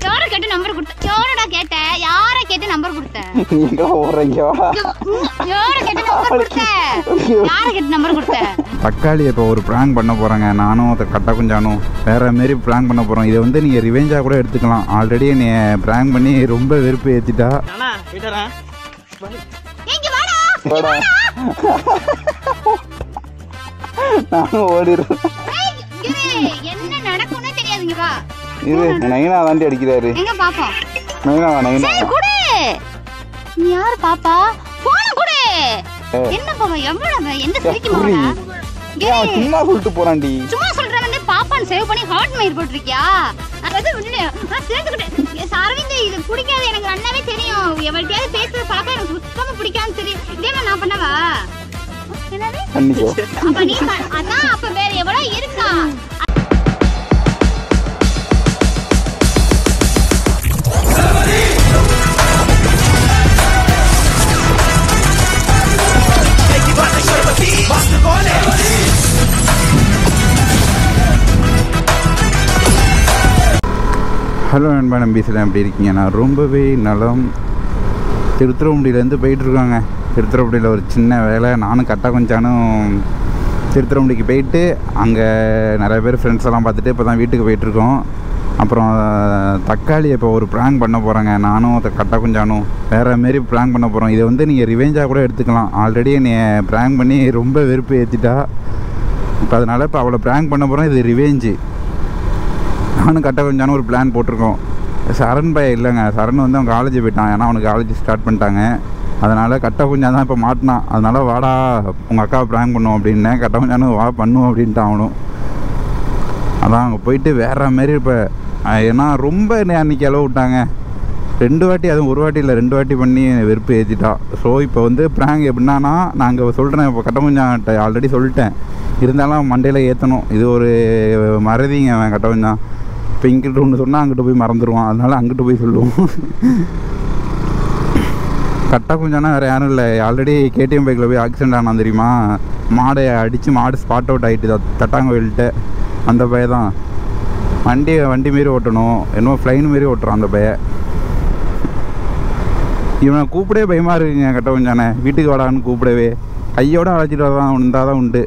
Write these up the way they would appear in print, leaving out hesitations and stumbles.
யாரை கேட்டு நம்பர் கொடுத்த? யாரடா கேட்ட? யாரை கேட்டு நம்பர் கொடுத்த? எங்க போறீங்க? யாரை கேட்டு நம்பர் கொடுத்த? யாரை கேட்டு நம்பர் கொடுத்த? தக்காளி இப்போ ஒரு பிராங்க் பண்ண போகிறாங்க. நானும் கட்டா குஞ்சானும் வேறு மாரி பிராங்க் பண்ண போகிறோம். இதை வந்து நீங்கள் ரிவெஞ்சாக கூட எடுத்துக்கலாம். ஆல்ரெடி நீ பிராங்க் பண்ணி ரொம்ப வெறுப்பு ஏற்றிட்டா. நானும் ஓடிடுறேன். என்ன நடக்கும்னு தெரியாதுங்க. வா இது நைனா தாண்டி அடிக்கிறாரு. எங்க பாப்போம்? நைனாவா? நைனா குடு. நீ யாரு பாப்பா? போன குடு. என்ன பாப்பா? எவ்வளவு எந்த சிரிக்க மாட்டா? சும்மா சொல்லிட்டு போறான்டி. சும்மா சொல்றேன் வந்து பாப்பான் சேவ் பண்ணி ஹார்ட் மயிர் போட்டுருக்கியா? அதாவது நான் சேர்த்துக்கிட்டேன். அரவிந்த் இது பிடிக்காது எனக்கு நல்லாவே தெரியும். எவள்கிட்டயாவது பேசுறது பழக்கம் எனக்கு சுத்தமா பிடிக்காதுன்னு தெரியும். இதே மாதிரி நான் பண்ணவா? என்னது? அப்ப நீ அதான் அப்ப வேற எவ்வளவு இருக்கா? ஹலோ நண்பா, நம்பிசலாம் எப்படி இருக்கீங்க? நான் ரொம்பவே நலம். திருத்துறைப்பூண்டியிலேருந்து போயிட்டுருக்காங்க. திருத்துறைப்பூண்டியில் ஒரு சின்ன வேலை. நானும் கட்டா கொஞ்சானும் திருத்துறைப்பூண்டிக்கு போயிட்டு அங்கே நிறைய பேர் ஃப்ரெண்ட்ஸ் எல்லாம் பார்த்துட்டு இப்போ தான் வீட்டுக்கு போயிட்டுருக்கோம். அப்புறம் தக்காளி இப்போ ஒரு ப்ராங்க் பண்ண போகிறாங்க. நானும் கட்டா கொஞ்சானும் வேறு மாரி ப்ராங்க் பண்ண போகிறோம். இதை வந்து நீங்கள் ரிவெஞ்சாக கூட எடுத்துக்கலாம். ஆல்ரெடி நீ ப்ராங்க் பண்ணி ரொம்ப வெறுப்பு ஏற்றிட்டா. இப்போ அதனால் இப்போ அவளை ப்ராங்க் பண்ண போகிறோம். இது ரிவெஞ்சு. நானும் கட்ட கொஞ்சானு ஒரு பிளான் போட்டிருக்கோம். சரண் பையன் இல்லைங்க, சரண் வந்து அவன் காலேஜ் போயிட்டான். ஏன்னா அவனுக்கு காலேஜ் ஸ்டார்ட் பண்ணிட்டாங்க. அதனால் கட்ட கொஞ்சம் தான் இப்போ மாட்டினான். அதனால் வாடா உங்கள் அக்காவை ப்ராங்க் பண்ணுவோம் அப்படின்னேன். கட்ட கொஞ்சானு வா பண்ணுவோம் அப்படின்ட்டு அவனும். அதான் அங்கே போயிட்டு வேறு மாரி இப்போ ஏன்னா ரொம்ப அன்றைக்கி அளவு விட்டாங்க. 2 வாட்டி, அதுவும் ஒரு வாட்டி இல்லை 2 வாட்டி பண்ணி வெறுப்பு ஏற்றிட்டா. ஸோ இப்போ வந்து ப்ராங்க் எப்படின்னா நான் அங்கே சொல்கிறேன். இப்போ கட்ட கொஞ்சம் ஆல்ரெடி சொல்லிட்டேன். இருந்தாலும் மண்டையில் ஏற்றணும். இது ஒரு மறதிங்க அவன் கட்ட கொஞ்சம். இப்போ இங்கிட்ட ஒன்று சொன்னால் அங்கிட்ட போய் மறந்துடுவான். அதனால் அங்கிட்ட போய் சொல்லுவோம். கட்டா கொஞ்சம்னா வேறு யாரும் இல்லை. ஆல்ரெடி கேடிஎம் பைக்கில் போய் ஆக்சிடென்ட் ஆனால் தெரியுமா? மாடை அடித்து மாடு ஸ்பாட் அவுட் ஆகிட்டு தட்டாங்கோயில்கிட்ட. அந்த பையன் தான் வண்டி மாரி ஓட்டணும், என்னமோ ஃப்ளைன் மாரி ஓட்டுறான் அந்த பையன். இவனை கூப்பிடவே பயமாக இருக்குங்க. கட்ட கொஞ்சானே வீட்டுக்கு வாடான்னு கூப்பிடவே கையோடு அழைச்சிட்டு வரதான் இருந்தால் தான் உண்டு.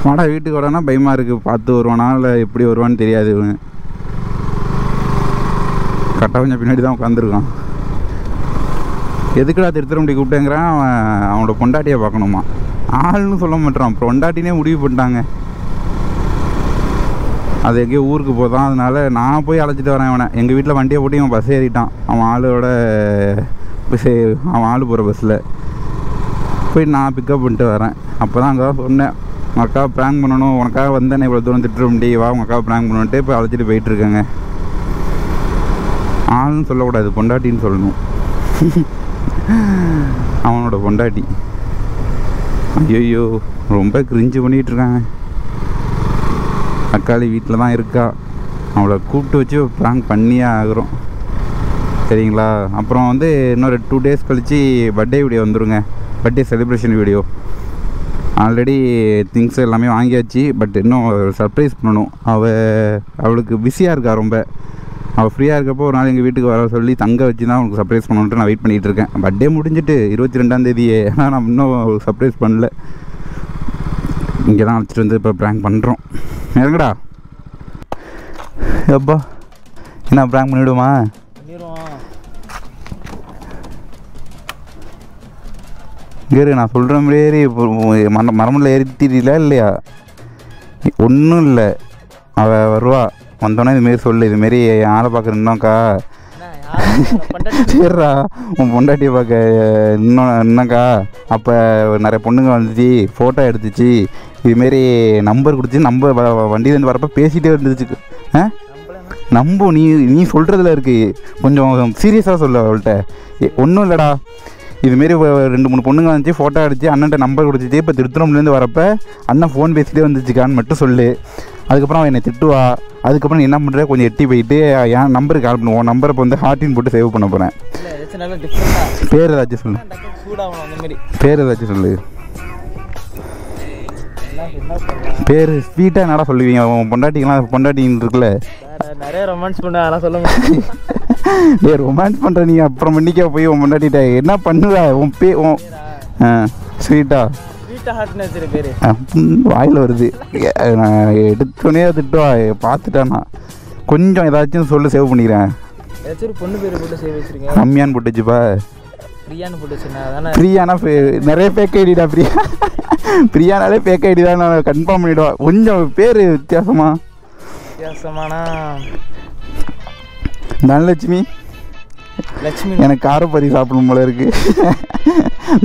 வாடா வீட்டுக்கு வாடானா பயமாக இருக்குது. பார்த்து வருவானா இல்லை எப்படி வருவான்னு தெரியாது. இவன் கட்டா கொஞ்சம் பின்னாடி தான் உட்காந்துருக்கான். எதுக்குடா திருத்துறைப்பூண்டி கூப்பிட்டேங்கிறான். அவனோட பொண்டாட்டியை பார்க்கணுமா? ஆள்னு சொல்ல மாட்டான். அப்புறம் பொண்டாட்டினே முடிவு பண்ணிட்டாங்க. அது எங்கேயோ ஊருக்கு போதான். அதனால் நான் போய் அழைச்சிட்டு வரேன் அவனை. எங்கள் வீட்டில் வண்டியை போட்டு இவன் பஸ் ஏறிட்டான். அவன் ஆள் போகிற பஸ்ஸில் போய் நான் பிக்கப் பண்ணிட்டு வரேன். அப்போ தான் அங்கே தான் சொன்னேன், உங்கள் அக்காவை ப்ராங்க் பண்ணணும், உனக்காக வந்தேன் இவ்வளோ தூரம் திருத்துறைப்பூண்டி வா உங்கள் அக்காவை ப்ராங்க் பண்ணணுன்ட்டு இப்போ அழைச்சிட்டு போயிட்டுருக்கேங்க. ஆள்னு சொல்லக்கூடாது, பொண்டாட்டின்னு சொல்லணும். அவனோட பொண்டாட்டி. ஐயோ ரொம்ப கிரிஞ்சு பண்ணிகிட்ருக்காங்க. தக்காளி வீட்டில் தான் இருக்கா. அவளை கூப்பிட்டு வச்சு ப்ராங்க் பண்ணியே ஆகிறோம். சரிங்களா? அப்புறம் வந்து இன்னொரு 2 days கழித்து பர்த்டே வீடியோ வந்துடுங்க. Birthday celebration video. Already things எல்லாமே வாங்கியாச்சு. பட் இன்னும் சர்ப்ரைஸ் பண்ணணும். அவளுக்கு பிஸியாக இருக்கா ரொம்ப. அவள் ஃப்ரீயாக இருக்கப்போ ஒரு நாள் எங்கள் வீட்டுக்கு வர சொல்லி தங்க வச்சு தான் அவனுக்கு சர்ப்ரைஸ் பண்ணணுன்ட்டு நான் வெயிட் பண்ணிகிட்டு இருக்கேன். பர்த்டே முடிஞ்சிட்டு 22ஆம் தேதியே. ஆனால் நான் இன்னும் சர்ப்ரைஸ் பண்ணல. இங்கே தான் அழைச்சிட்டு வந்து இப்போ ப்ராங்க் பண்ணுறோம். இறங்கடா எப்பா. என்ன ப்ராங்க் பண்ணிவிடுமா? இங்கே நான் சொல்கிற மாதிரி மரமில் ஏறிட்டீங்களா இல்லையா? ஒன்றும் இல்லை. அவள் வருவா. வந்தோன்னே இதுமாரி சொல்லு, இதுமாரி ஆளை பார்க்குற இன்னோக்கா. சரிடா உன் பொண்டாட்டியை பார்க்க இன்னக்கா. அப்போ நிறைய பொண்ணுங்க வந்துச்சு, ஃபோட்டோ எடுத்துச்சு, இதுமாரி நம்பர் கொடுத்து வண்டியிலேருந்து வரப்போ பேசிகிட்டே இருந்துச்சு. நம்ப நீ சொல்கிறதுல இருக்குது. கொஞ்சம் சீரியஸாக சொல்ல அவள்கிட்ட. ஒன்றும் இல்லைடா, இதுமாரி 2-3 பொண்ணுங்க வந்துச்சு, ஃபோட்டோ அடிச்சு அண்ணன்ட்ட நம்பர் கொடுத்துச்சு. இப்போ திருத்துறைப்பூண்டிலேருந்து வரப்போ அண்ணன் ஃபோன் பேசிகிட்டே வந்துச்சுக்கான்னு மட்டும் சொல்லு. அதுக்கப்புறம் அவன் என்னை திட்டுவா. அதுக்கப்புறம் நீ என்ன பண்ணுற, கொஞ்சம் எட்டி போயிட்டு என் நம்பருக்கு கால் பண்ணுவோம். நம்பரை இப்போ வந்து ஹார்ட்டின் போட்டு சேவ் பண்ண போகிறேன். பேர் ஏதாச்சும் சொல்லு. பேர் ஏதாச்சும் சொல்லு. பேர் ஸ்வீட்டாக என்னடா சொல்லுவீங்க? பொண்டாட்டிங்களாம் பொண்டாட்டின்னு இருக்குல்ல, நிறைய ரொமான்ஸ் பண்ண அதெல்லாம் சொல்ல முடியும். டேய் ரொமான்ஸ் பண்ணுற நீ அப்புறம் மன்னிக்க போய் உன் முன்னாடிட்ட என்ன பண்ணுவ உன் ஸ்வீட்டா ஸ்வீட்டாக ஹார்ட்னு வச்சுரு பேர் வாயில் வருது. நான் எடுத்தோடனே திட்டுவா பார்த்துட்டானா கொஞ்சம் ஏதாச்சும் சொல்லு சேவ் பண்ணிக்கிறேன். ஏதாச்சும் ஒரு பொண்ணு பேர் போட்டு சேவ் வச்சுருக்கேன். ரம்யான்னு போட்டு வச்சுப்பா. பிரியான்னு போட்டு வச்சுருந்தேன் அதானே. பிரியானா நிறைய ஃபேக் ஐடிடா. பிரியானாலே ஃபேக் ஐடி தான். நான் கன்ஃபார்ம் பண்ணிவிடுவா. கொஞ்சம் பேர் வித்தியாசமானா தனலட்சுமி. லட்சுமி எனக்கு காரப்பறி சாப்பிடணும் போல இருக்கு.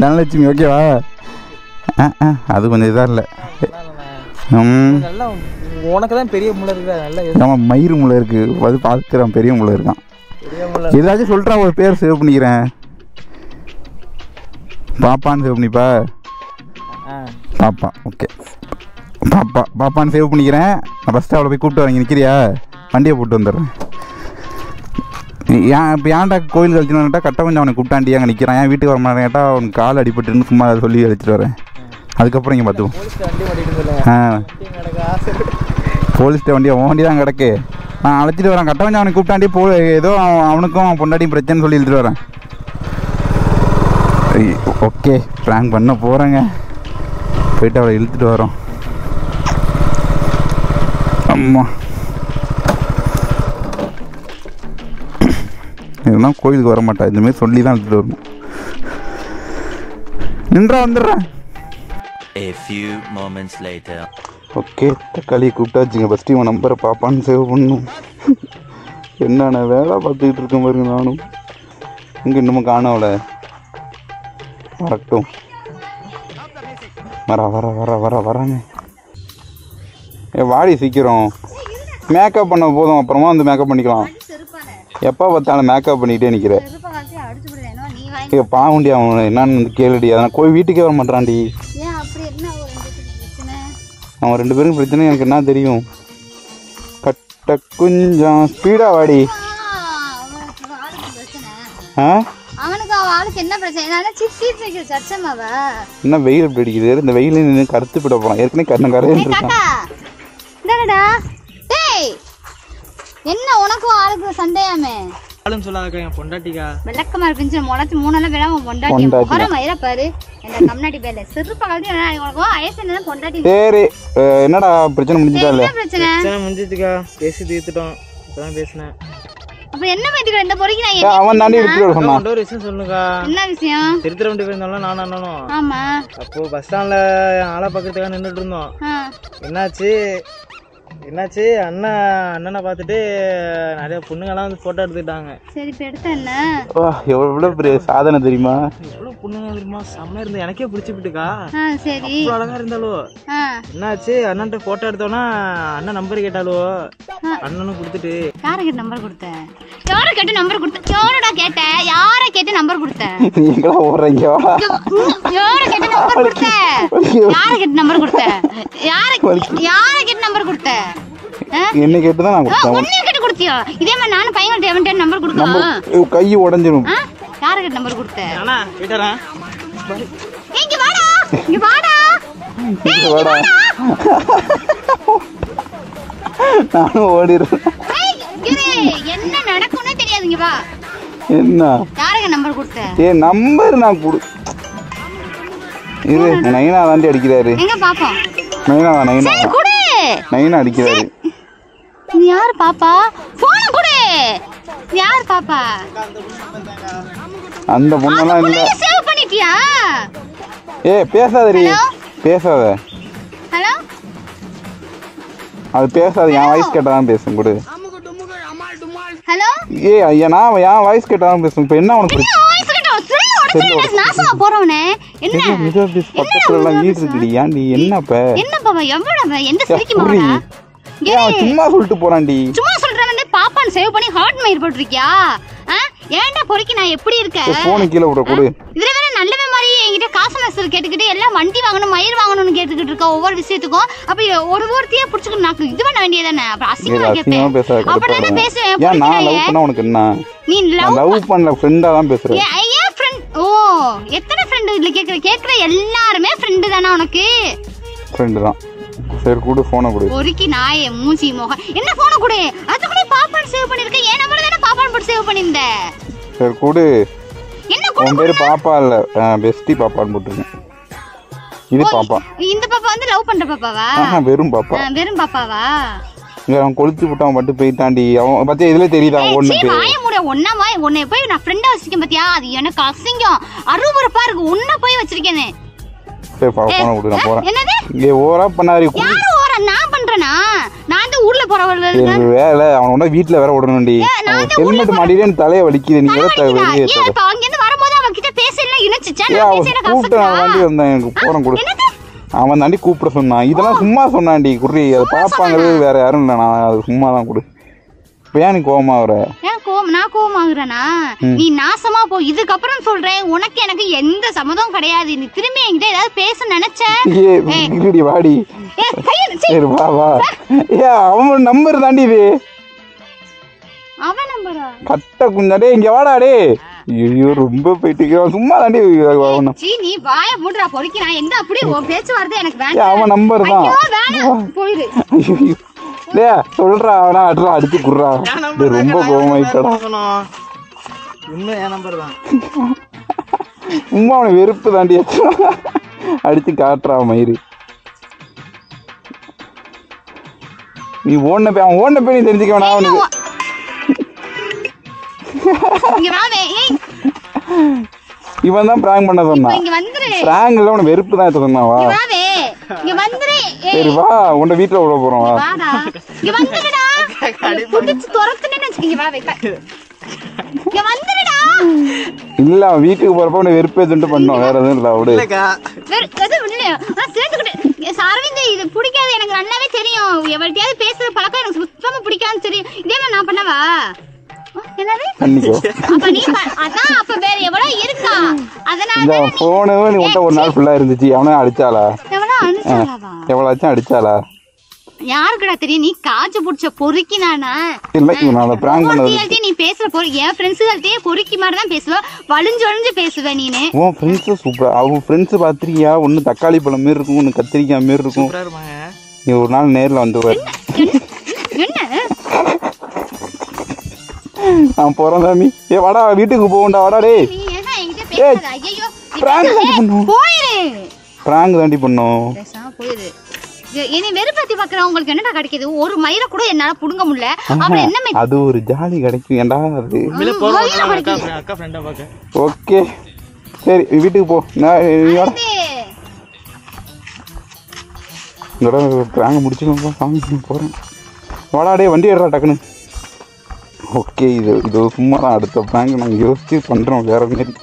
தனலட்சுமி ஓகேவா? அது கொஞ்சம் இதாக இல்லை. நல்லா உனக்கு தான் பெரிய முளை இருக்கா. நல்லா ஆமாம் மயிறு முளை இருக்குது. அது பார்க்குறான் பெரிய முளை இருக்கான். பெரிய முளை ஏதாச்சும் சொல்கிறான். ஒரு பேர் சேவ் பண்ணிக்கிறேன். பாப்பான்னு சேவ் பண்ணிப்பா. பாப்பா ஓகே. பாப்பான்னு சேவ் பண்ணிக்கிறேன். நான் ஃபஸ்ட்டு அவளை போய் கூப்பிட்டு வரேன். நிற்கிறியா? வண்டியை போட்டு வந்துடுறேன். ஏன் இப்போ ஏன்டா கோயில் கழிச்சுன்னு கேட்டால் கட்ட கொஞ்சம் அவனை கூப்பிட்டாண்டி அங்கே நிற்கிறான். ஏன் வீட்டுக்கு வர மாட்டேன் கேட்டால் அவனுக்கு கால் அடிபட்டுன்னு சும்மா அதை சொல்லி அழைச்சிட்டு வரேன். அதுக்கப்புறம் இங்கே பார்த்துவோம். போலீஸ்ட்ட வண்டி வண்டி தான் கிடக்கு. நான் அழைச்சிட்டு வரேன். கட்ட கொஞ்சம் அவனுக்கு கூப்பிட்டாண்டி ஏதோ அவனுக்கும் பொண்டாட்டியும் பிரச்சனை சொல்லி இழுத்துட்டு வரேன். ஓகே ப்ராங்க் பண்ண போகிறேங்க. போயிட்டு அவளை இழுத்துட்டு வரோம். அம்மா இதெல்லாம் கோயிலுக்கு வர மாட்டா. இந்தமாரி சொல்லி தான் எடுத்துகிட்டு வரணும். நின்றா வந்துடுறேன். ஓகே தக்காளியை கூப்பிட்டாச்சுங்க. ஃபஸ்ட்டு இவன் நம்பரை பாப்பான்னு சேவ் பண்ணணும். என்னென்ன வேலை பார்த்துக்கிட்டு இருக்கேன் பாருங்க. நானும் இங்கே இன்னமும் காணவளை வரட்டும். வராங்க. வாடி சீக்கிரம். மேக்கப் பண்ண போதும். அப்புறமா வந்து மேக்கப் பண்ணிக்கலாம். எப்போ பார்த்தாலும் மேக்கப் பண்ணிகிட்டே நிற்கிறேன். பாவண்டி அவன் என்னன்னு வந்து கேளுடி. அதனால் கோயில் வீட்டுக்கே வர மாட்டான்டி. அவன் 2 பேருக்கும் பிரச்சனை எனக்கு என்ன தெரியும். கட்ட கொஞ்சம் ஸ்பீடாக வாடி. என்ன வெயில் எப்படி அடிக்குது. இந்த வெயில நின்று கருத்து போட போறான். ஏற்கனவே கண்ண கரையில இருக்கான். என்ன உனக்கும் ஆளுக்கு சண்டையாமே? ஆளும் சொல்லாதக்கா என் பொண்டாட்டிக்கா. விளக்கமா இருக்குன்னு முளைச்சு 3 நாள் விடாம பொண்டாட்டி முகர மயிர பாரு. என்ன கம்னாட்டி பேல செருப்பு கழட்டி உனக்கு ஐஎஸ்என் பொண்டாட்டி. சரி என்னடா பிரச்சனை முடிஞ்சிட்டா? இல்ல பிரச்சனை முடிஞ்சிட்டுக்கா. பேசி தீர்த்துட்டோம். இப்பதான் பேசினேன். அப்ப என்ன பண்ணிட்டு இந்த பொறுக்கி நான் அவன் தாண்டி விட்டு சொன்னான். ஒரு விஷயம் சொல்லுங்கா. என்ன விஷயம்? திருத்திர வண்டி போயிருந்தாலும் நானும் அண்ணனும். ஆமா. அப்போ பஸ் ஸ்டாண்ட்ல ஆளை பக்கத்துக்காக நின்றுட்டு இருந்தோம். என்னாச்சு அண்ணனை பார்த்துட்டு நிறைய பொண்ணுங்கெல்லாம் வந்து போட்டோ எடுத்துக்கிட்டாங்க. சரி இப்ப எடுத்த என்ன எவ்வளவு பெரிய சாதனை தெரியுமா? எவ்வளவு பொண்ணுங்க தெரியுமா? செம்மையா இருந்து எனக்கே பிடிச்சிட்டுக்கா. சரி அழகா இருந்தாலோ. என்னாச்சு அண்ணன்ட்ட போட்டோ எடுத்தோன்னா அண்ணன் நம்பர் கேட்டாலோ. அண்ணனும் கொடுத்துட்டு யாரை கேட்டு நம்பர் கொடுத்த? யாரை கேட்டு நம்பர் கொடுத்த? யாரடா கேட்ட? யாரை கேட்டு நம்பர் கொடுத்த? நீங்களா ஓடுறீங்க. யாரை கேட்டு நம்பர் கொடுத்த? யாரை கேட்டு நம்பர் கொடுத்த? யாரை கேட்டு நம்பர் கொடுத்த? என்ன கேட்டு தான் நான் கொடுத்தேன். உன்னை கேட்டு கொடுத்தியா? இதே மாதிரி நானும் பையன்கிட்ட எவன்ட்ட நம்பர் கொடுக்கணும். கை உடைஞ்சிரும். யாரை கேட்டு நம்பர் கொடுத்த? அண்ணா போய்டறா. இங்க வாடா. இங்க வாடா. இங்க வாடா. நானும் ஓடிறேன். என்ன நடக்கும்னே தெரியாது. இங்க வா. என்ன? யாருக்கு நம்பர் கொடுத்த? நம்பர் நான் கொடு. இது நைனா தாண்டி அடிக்கிறாரு. எங்க பாப்போம். நைனா சரி குடு. நைனா அடிக்கிறாரு. நீ யார் பாப்பா? போன் குடு. யார் பாப்பா? அந்த பொண்ணெல்லாம் இல்ல. சேவ் பண்ணிட்டியா? பேசாதடி. பேசாத. ஹலோ. அது பேசாத. என் வாய்ஸ் கேட்டா தான் பேசும். குடு. ஹலோ. ஐயா நான் என் வாய்ஸ் கேட்டா தான் பேசும். இப்போ என்ன உனக்கு பிரச்சனை? நாசமா போறவனே என்ன பக்கத்துல எல்லாம் வீடு இருக்குடி. ஏன்டி என்னப்ப என்னப்பா எவ்வளவு எந்த சிரிக்குமா? சும்மா சொல்லிட்டு போறான்டி. சும்மா சொல்றேன். பாப்பான் சேவ் பண்ணி ஹார்ட் மயிர் போட்டுருக்கியா? ஏன்டா பொறுக்கி நான் எப்படி இருக்கேன்? போன் கீழ விட கொடு. இதுல வேற நல்லவே மாதிரி என்கிட்ட காசு நெசல் கேட்டுக்கிட்டு எல்லாம் வண்டி வாங்கணும் மயிர் வாங்கணும்னு கேட்டுக்கிட்டு இருக்க ஒவ்வொரு விஷயத்துக்கும். அப்ப ஒருத்தையே புடிச்சுக்கிட்டு நான் இது பண்ண வேண்டியதானே? அப்புறம் அசிங்கமா கேட்பேன். அப்படிதானே பேசுவேன். நான் லவ் பண்ண உனக்கு என்ன? நீ லவ் பண்ணல ஃப்ரெண்டா தான் பேசுறேன். ஏன் ஃப்ரெண்ட்? ஓ எத்தனை ஃப்ரெண்ட் இதுல கேக்குற எல்லாருமே ஃப்ரெண்ட் தானா உனக்கு? ஃப்ரெண்ட் தான். சரி கொடு போனை கொடு. ஒருக்கி நாயே மூஞ்சி மோகம். என்ன போனை கொடு. அது கூட பண்ணிருந்த? சரி கொடு. என்ன உன் பேரு பாப்பா இல்ல, பெஸ்டி பாப்பான்னு போட்டுருக்கேன். இது பாப்பா. இந்த பாப்பா வந்து லவ் பண்ற பாப்பாவா? வெறும் பாப்பா. வெறும் பாப்பாவா? அவன் கொளுத்து விட்டு அவன் மட்டும் போயிட்டாண்டி. அவன் பத்தியா இதுல தெரியுதா ஒண்ணு வாய மூட ஒண்ணாவா உன்னை போய் நான் ஃப்ரெண்டா வச்சிருக்கேன் பாத்தியா? அது எனக்கு அசிங்கம் அருவருப்பா இருக்கு. உன்ன போய் வச்சிருக்கேனே. சரி போன விடு, நான் போறேன். என்னது இங்க ஓரா பண்ணாரி. யாரு ஓரா? நான் பண்றேனா? நான் அந்த ஊர்ல போறவள வேலை அவனோட வீட்ல வேற விடணும்டி. ஹெல்மெட் மாட்டிட்டே தலைய வலிக்குது. நீ வேற வெளியே ஏன் இப்ப அங்க இருந்து வரும்போது அவ கிட்ட பேசல இனச்சிச்சா? நான் பேச எனக்கு கூப்பிட்டு நான் வண்டி வந்தேன். எனக்கு போறேன் கொடு. அவன் தாண்டி கூப்பிட சொன்னான். இதெல்லாம் சும்மா சொன்னான்டி. குர்ரி அது பாப்பாங்கிறது வேற யாரும் இல்லை. நான் அது சும்மா தான் கொடு. இப்போ ஏன் நீ கோவமா வர? நான் கோவமாகறேனா? நீ நாசமா போ. இதுக்கப்புறம் சொல்றேன், உனக்கு எனக்கு எந்த சம்மதம் கிடையாது. நீ திரும்பி என்கிட்ட ஏதாவது பேச நினைச்ச வாடி. சரி வா வா. அவன் நம்பர் தாண்டி இது. அவன் நம்பரா? கட்ட குஞ்சாடே இங்க வாடா டே. ஐயோ ரொம்ப போயிட்டு சும்மா தாண்டி. நீ வாய மூடுறா பொறுக்கிறா. எந்த அப்படியே உன் பேச்சு வருது எனக்கு வேண்டாம். அவன் நம்பர் தான். போயிரு. டே சொல்றா அவனா அட்ரா அடிச்சு குடுறா. ரொம்ப கோவமாயிட்டடா. இன்னும் என் நம்பர் தான். சும்மா அவனை வெறுப்பு தாண்டி அடிச்சு காட்டுறா மயிறு. நீ ஓடின போய் அவன் ஓடின போய் நீ தெரிஞ்சுக்க வேணா. அவனுக்கு இவன் தான் பிராங்க் பண்ண சொன்னான். பிராங்க் இல்ல உன வெறுப்பு தான் சொன்னான். வா சரி வா உன்ட வீட்டுல விட போறோம். வா இல்ல அவன் வீட்டுக்கு போறப்ப உன்னை வெறுப்பே துண்டு பண்ணோம். வேற எதுவும் இல்ல விடு. இது பிடிக்காது எனக்கு நல்லாவே தெரியும். எவள்கிட்டயாவது பேசுற பழக்கம் எனக்கு சுத்தமா பிடிக்காதுன்னு தெரியும். இதே மாதிரி நான் பண்ணவா? ஒரு நாள் ஃபுல்லா இருந்துச்சு. அவனா அடிச்சாளா? எவ்வளவு அடிச்சாளா? யாருக்குடா தெரியும்? நீ காய்ச்சி புடிச்ச பொறுக்கி நானா? நீ பேசுற என் ஃப்ரெண்ட்ஸுகள்கிட்டயே பொறுக்கி மாதிரி தான் பேசுவ. வலிஞ்சொழிஞ்சு பேசுவ நீனு. உன் ஃப்ரெண்ட்ஸ் சூப்பரா. அவங்க ஃப்ரெண்ட்ஸ் பாத்திரியா? ஒண்ணு தக்காளி பழம் மாரி இருக்கும், ஒண்ணு கத்திரிக்காய் மாரி இருக்கும். நீ ஒரு நாள் நேர்ல வந்து என்ன நான் போறேன் சாமி. வாடா வீட்டுக்கு போகண்டா. வாடா டே. பிராங்க் தாண்டி பண்ணோம். என்னை வெறுப்பத்தி பாக்குறேன். உங்களுக்கு என்னடா கிடைக்குது? ஒரு மயிர கூட என்னால புடுங்க முடியல. அப்புறம் என்ன? அது ஒரு ஜாலி கிடைக்கும். ஏண்டா அது அக்கா ஃப்ரெண்டா பாக்க. ஓகே சரி வீட்டுக்கு போ. பிராங்க் முடிச்சுக்கோங்க. சாமி போறேன். வாடா டே வண்டி ஏறா டக்குன்னு. ஓகே இது சும்மா தான். அடுத்த பிராங்க் நாங்கள் யோசிச்சு பண்ணுறோம் வேற மாரி.